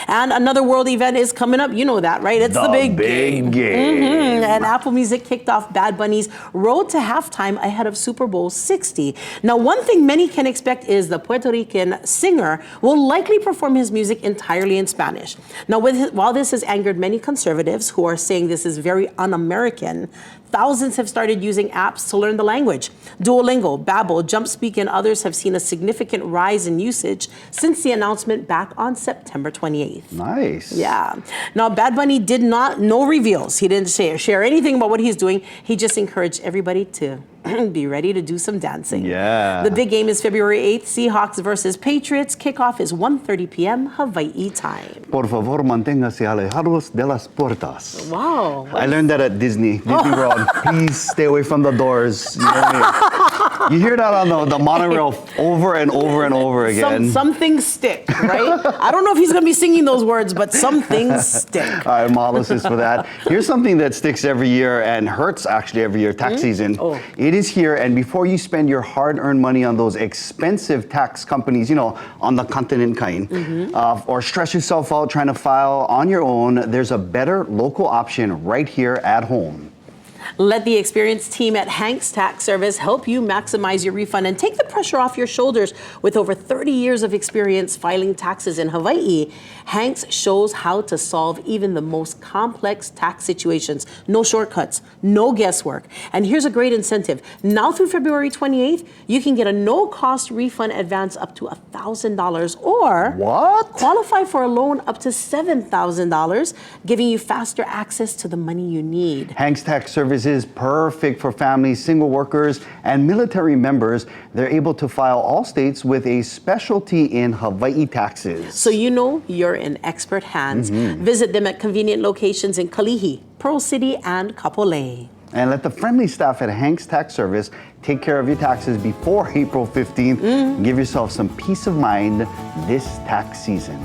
And another world event is coming up. You know that, right? It's the big game. And Apple Music kicked off Bad Bunny's road to halftime ahead of Super Bowl 60. Now, one thing many can expect is the Puerto Rican singer will likely perform his music entirely in Spanish. Now, while this has angered many conservatives who are saying this is very un-American, thousands have started using apps to learn the language. Duolingo, Babbel, JumpSpeak, and others have seen a significant rise in usage since the announcement back on September 28th. Nice. Yeah. Now, Bad Bunny did not, no reveals. He didn't share anything about what he's doing. He just encouraged everybody to be ready to do some dancing. Yeah. The big game is February 8th, Seahawks versus Patriots. Kickoff is 1:30 p.m. Hawaiʻi time. Por favor, manténgase alejados de las puertas. Wow. I learned that at Disney World. Please stay away from the doors. You hear that on the monorail over and over and over again. Some things stick, right? I don't know if he's going to be singing those words, but some things stick. All right, Molysis for that. Here's something that sticks every year and hurts actually every year, tax season. Oh. It is here, and before you spend your hard-earned money on those expensive tax companies, on the continent kind, or stress yourself out trying to file on your own, there's a better local option right here at home. Let the experienced team at Hank's Tax Service help you maximize your refund and take the pressure off your shoulders. With over 30 years of experience filing taxes in Hawaii, Hank's shows how to solve even the most complex tax situations. No shortcuts, no guesswork. And here's a great incentive. Now through February 28th, you can get a no-cost refund advance up to $1,000 or qualify for a loan up to $7,000, giving you faster access to the money you need. Hank's Tax Service is perfect for families, single workers, and military members. They're able to file all states with a specialty in Hawaii taxes. So you know you're in expert hands. Visit them at convenient locations in Kalihi, Pearl City, and Kapolei. And let the friendly staff at Hank's Tax Service take care of your taxes before April 15th. Give yourself some peace of mind this tax season.